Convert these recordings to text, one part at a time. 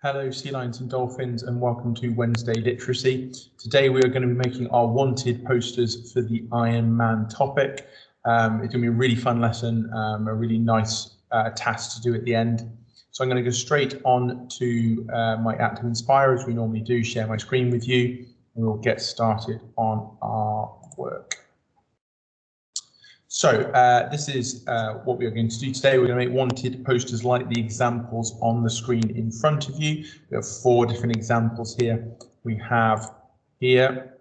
Hello, sea lions and dolphins, and welcome to Wednesday Literacy. Today we are going to be making our wanted posters for the Iron Man topic. It's going to be a really fun lesson, a really nice task to do at the end. So I'm going to go straight on to my Active Inspire, as we normally do, share my screen with you, and we'll get started on our work. So this is what we are going to do today. We're going to make wanted posters like the examples on the screen in front of you. We have 4 different examples here. We have here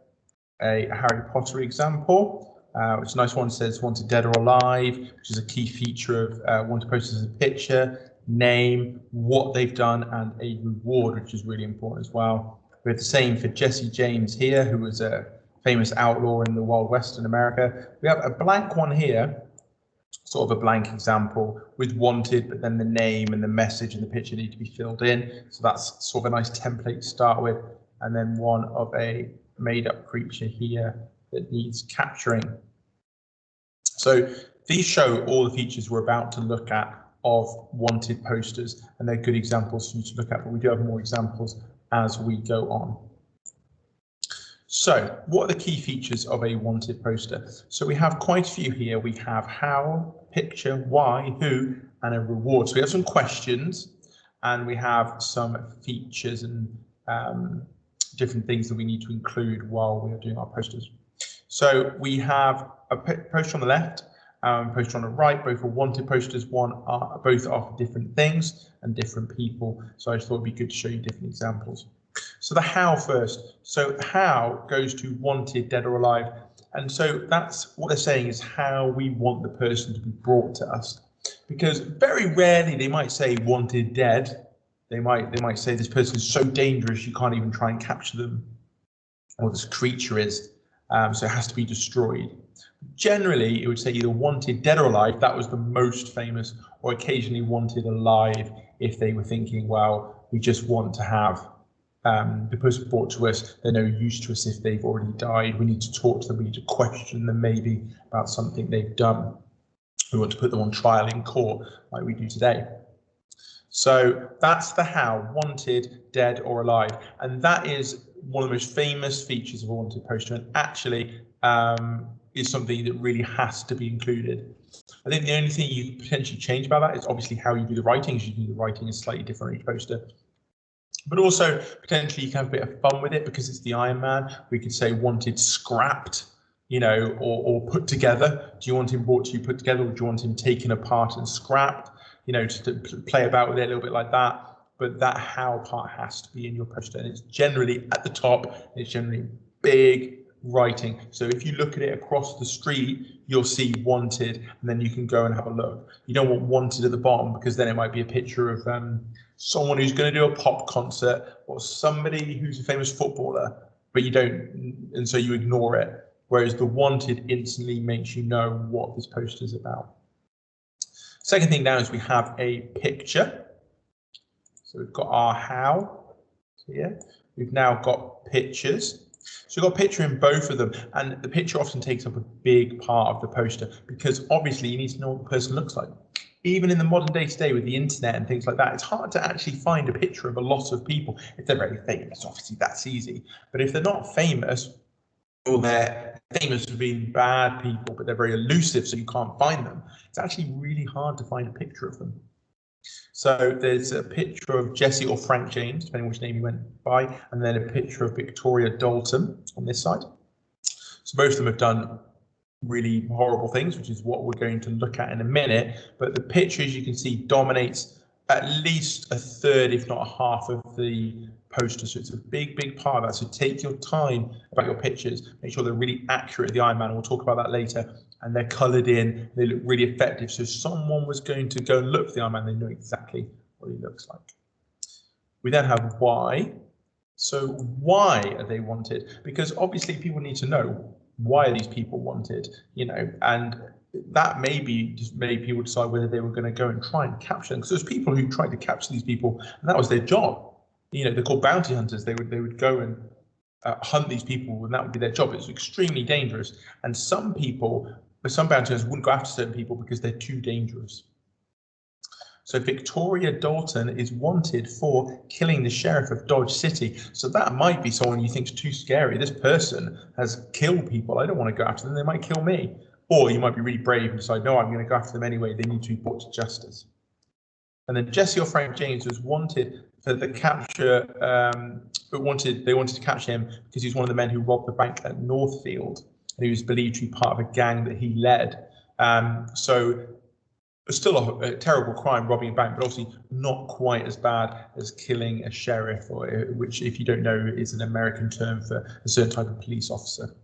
a Harry Potter example, which is a nice one. Says wanted dead or alive, which is a key feature of wanted posters: a picture, name, what they've done, and a reward, which is really important as well. We have the same for Jesse James here, who was a famous outlaw in the Wild West in America. We have a blank one here, sort of a blank example with wanted, but then the name and the message and the picture need to be filled in. So that's sort of a nice template to start with. And then one of a made up creature here that needs capturing. So these show all the features we're about to look at of wanted posters, and they're good examples for you to look at, but we do have more examples as we go on. So what are the key features of a wanted poster? So we have quite a few here. We have how, picture, why, who, and a reward. So we have some questions, and we have some features and different things that we need to include while we are doing our posters. So we have a poster on the left, poster on the right. Both are wanted posters. Both are for different things and different people. So I just thought it'd be good to show you different examples. So the how first. So how goes to wanted, dead or alive. And so that's what they're saying is how we want the person to be brought to us. Because very rarely they might say wanted dead. They might say this person is so dangerous you can't even try and capture them. Or this creature is. So it has to be destroyed. Generally, it would say either wanted dead or alive. That was the most famous, or occasionally wanted alive if they were thinking, well, we just want to have the person brought to us, they're no use to us if they've already died. We need to talk to them, we need to question them maybe about something they've done. We want to put them on trial in court like we do today. So that's the how, wanted, dead or alive. And that is one of the most famous features of a wanted poster, and actually is something that really has to be included. I think the only thing you can potentially change about that is obviously how you do the writing, as you do the writing is slightly different on each poster. But also, potentially, you can have a bit of fun with it because it's the Iron Man. We could say wanted scrapped, you know, or put together. Do you want him brought to you put together, or do you want him taken apart and scrapped? You know, just to play about with it a little bit like that. But that how part has to be in your poster. And it's generally at the top, it's generally big writing. So if you look at it across the street, you'll see wanted, and then you can go and have a look. You don't want wanted at the bottom because then it might be a picture of someone who's going to do a pop concert or somebody who's a famous footballer, but you don't, and so you ignore it. Whereas the wanted instantly makes you know what this poster is about. Second thing now is we have a picture. So we've got our how here. We've now got pictures. So you've got a picture in both of them, and the picture often takes up a big part of the poster because obviously you need to know what the person looks like. Even in the modern day today with the internet and things like that, it's hard to actually find a picture of a lot of people. If they're very famous, obviously that's easy. But if they're not famous, or they're famous for being bad people, but they're very elusive, so you can't find them, it's actually really hard to find a picture of them. So there's a picture of Jesse or Frank James, depending which name you went by, and then a picture of Victoria Dalton on this side. So both of them have done really horrible things, which is what we're going to look at in a minute. But the picture, as you can see, dominates at least a third, if not a half of the poster. So it's a big part of that. So take your time about your pictures, make sure they're really accurate, the Iron Man, and we'll talk about that later. And they're coloured in, they look really effective. So if someone was going to go and look for the Iron Man, they know exactly what he looks like. We then have why. So why are they wanted? Because obviously people need to know, why are these people wanted, you know, and that maybe just made people decide whether they were going to go and try and capture them. Because there's people who tried to capture these people, and that was their job. You know, they're called bounty hunters. They would go and hunt these people, and that would be their job. It's extremely dangerous. And some bounty hunters wouldn't go after certain people because they're too dangerous. So Victoria Dalton is wanted for killing the sheriff of Dodge City. So that might be someone you think is too scary. This person has killed people. I don't want to go after them. They might kill me. Or you might be really brave and decide, no, I'm going to go after them anyway. They need to be brought to justice. And then Jesse or Frank James was wanted for the capture. They wanted to capture him because he was one of the men who robbed the bank at Northfield, and he was believed to be part of a gang that he led. So still a terrible crime, robbing a bank, but obviously not quite as bad as killing a sheriff, or which, if you don't know, is an American term for a certain type of police officer.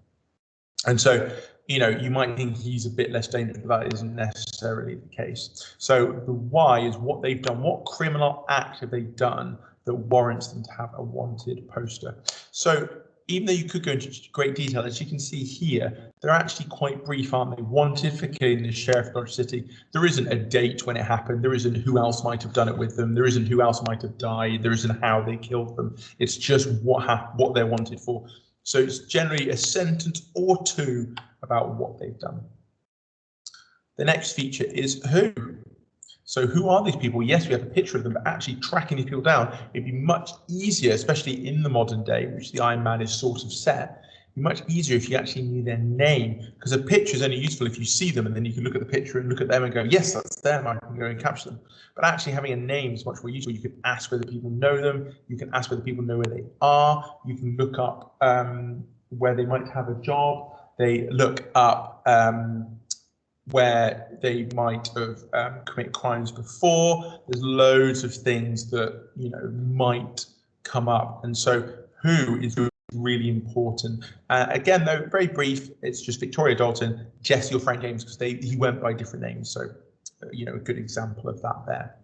And so, you know, you might think he's a bit less dangerous, but that isn't necessarily the case. So the why is what they've done. What criminal act have they done that warrants them to have a wanted poster? So even though you could go into great detail, as you can see here, they're actually quite brief, aren't they? Wanted for killing the sheriff of Dodge City. There isn't a date when it happened. There isn't who else might have done it with them. There isn't who else might have died. There isn't how they killed them. It's just what they're wanted for. So it's generally a sentence or two about what they've done. The next feature is who. So who are these people? Yes, we have a picture of them, but actually tracking these people down, it'd be much easier, especially in the modern day, which the Iron Man is sort of set. It'd be much easier if you actually knew their name, because a picture is only useful if you see them and then you can look at the picture and look at them and go, yes, that's them, I can go and capture them. But actually having a name is much more useful. You can ask whether people know them, you can ask whether people know where they are, you can look up where they might have a job, they look up where they might have committed crimes before. There's loads of things that, you know, might come up. And so who is really important. Again, though, very brief, it's just Victoria Dalton, Jesse or Frank James, because he went by different names. So, you know, a good example of that there.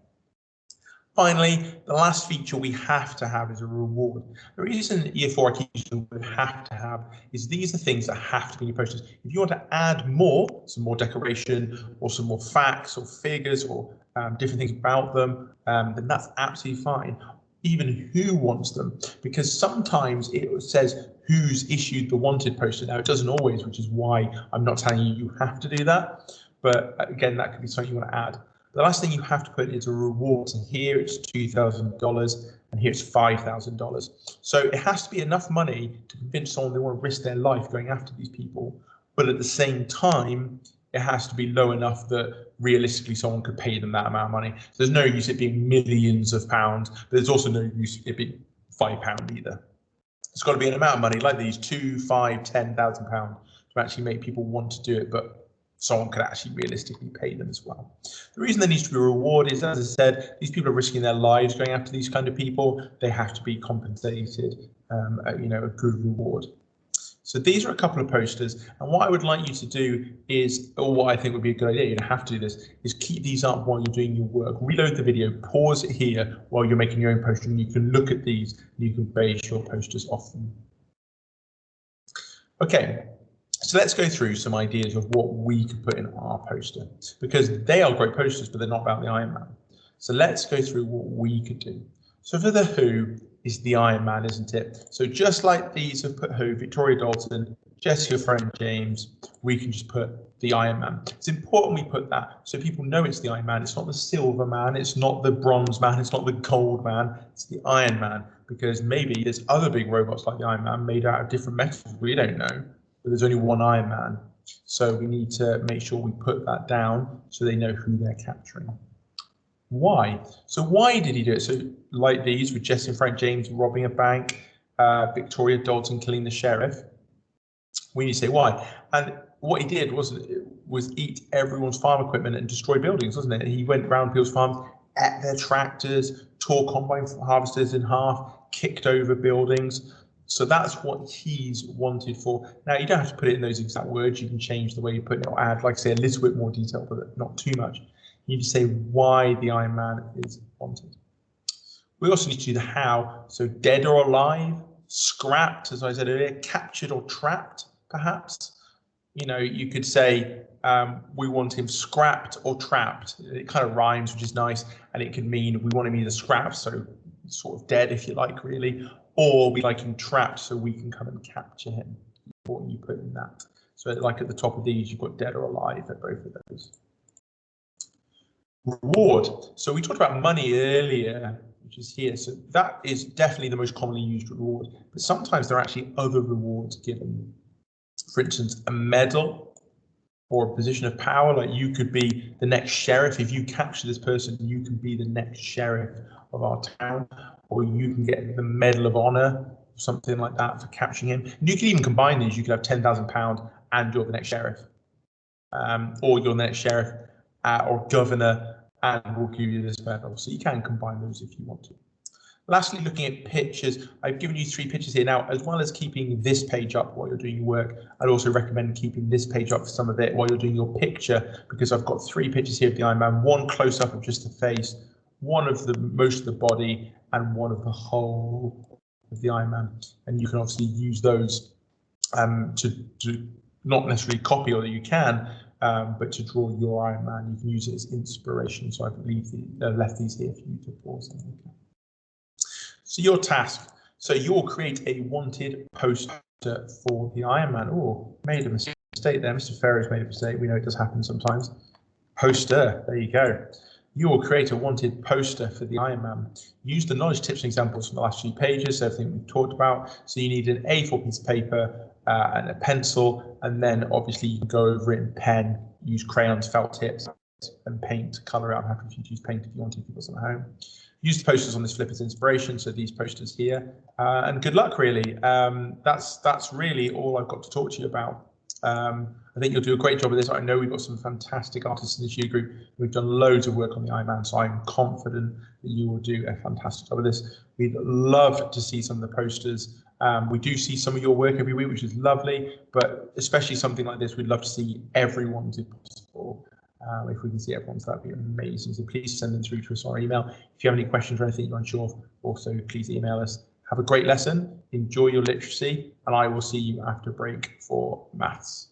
Finally, the last feature we have to have is a reward. The reason Year 4 I keep using we have to have is these are things that have to be in your posters. If you want to add more, some more decoration or some more facts or figures or different things about them, then that's absolutely fine. Even who wants them, because sometimes it says who's issued the wanted poster. Now it doesn't always, which is why I'm not telling you have to do that. But again, that could be something you want to add. The last thing you have to put is a reward. So here it's $2,000 and here it's $5,000. So it has to be enough money to convince someone they want to risk their life going after these people. But at the same time, it has to be low enough that realistically someone could pay them that amount of money. So there's no use it being millions of pounds, but there's also no use it being £5 either. It's got to be an amount of money like these, £2,000, £5,000, £10,000 to actually make people want to do it, but someone could actually realistically pay them as well. The reason there needs to be a reward is, as I said, these people are risking their lives going after these kind of people. They have to be compensated, you know, a good reward. So these are a couple of posters, and what I would like you to do is, or what I think would be a good idea, you don't have to do this, is keep these up while you're doing your work. Reload the video, pause it here while you're making your own poster, and you can look at these and you can base your posters off them. Okay. So let's go through some ideas of what we could put in our poster, because they are great posters, but they're not about the Iron Man. So let's go through what we could do. So for the who is the Iron Man, isn't it? So just like these have put who, Victoria Dalton, Jesse or Frank James, we can just put the Iron Man. It's important we put that so people know it's the Iron Man. It's not the Silver Man, it's not the Bronze Man, it's not the Gold Man, it's the Iron Man, because maybe there's other big robots like the Iron Man made out of different metals, we don't know. But there's only one Iron Man, so we need to make sure we put that down so they know who they're capturing. Why? So why did he do it? So like these with Jesse and Frank James robbing a bank, Victoria Dalton killing the sheriff. We need to say why. And what he did was eat everyone's farm equipment and destroy buildings, wasn't it? He went around people's farms, ate their tractors, tore combine harvesters in half, kicked over buildings. So that's what he's wanted for. Now, you don't have to put it in those exact words. You can change the way you put it or add, like I say, a little bit more detail, but not too much. You need to say why the Iron Man is wanted. We also need to do the how. So dead or alive, scrapped, as I said earlier, captured or trapped, perhaps. You know, you could say we want him scrapped or trapped. It kind of rhymes, which is nice. And it could mean we want him either scrapped, so sort of dead, if you like, really, or we like him trapped so we can come and capture him. What you put in that. So like at the top of these, you've got dead or alive at both of those. Reward. So we talked about money earlier, which is here. So that is definitely the most commonly used reward. But sometimes there are actually other rewards given. For instance, a medal or a position of power. Like you could be the next sheriff. If you capture this person, you can be the next sheriff of our town, or you can get the Medal of Honor, something like that for capturing him. And you can even combine these. You could have £10,000 and you're the next sheriff, or you're the next sheriff or governor, and we'll give you this medal. So you can combine those if you want to. Lastly, looking at pictures, I've given you 3 pictures here. Now, as well as keeping this page up while you're doing your work, I'd also recommend keeping this page up for some of it while you're doing your picture, because I've got 3 pictures here of the Iron Man, one close up of just the face, one of the most of the body, and one of the whole of the Iron Man. And you can obviously use those to not necessarily copy, although you can, but to draw your Iron Man. You can use it as inspiration. So I've left these here for you to pause and look at. So your task. So you'll create a wanted poster for the Iron Man. Oh, made a mistake there. Mr. Ferrer's made a mistake. We know it does happen sometimes. Poster. There you go. You will create a wanted poster for the Iron Man. Use the knowledge, tips, and examples from the last few pages, everything we've talked about. So you need an A4 piece of paper and a pencil, and then obviously you can go over it in pen, use crayons, felt tips, and paint to colour out. I'm happy for you to use paint if you want to, if you've got some at home. Use the posters on this flip as inspiration, so these posters here, and good luck, really. That's really all I've got to talk to you about. I think you'll do a great job of this. I know we've got some fantastic artists in this year group. We've done loads of work on the Iron Man, so I'm confident that you will do a fantastic job of this. We'd love to see some of the posters. We do see some of your work every week, which is lovely, but especially something like this, we'd love to see everyone's if possible. If we can see everyone's, that'd be amazing. So please send them through to us on our email. If you have any questions or anything you're unsure of, also please email us. Have a great lesson, enjoy your literacy, and I will see you after break for maths.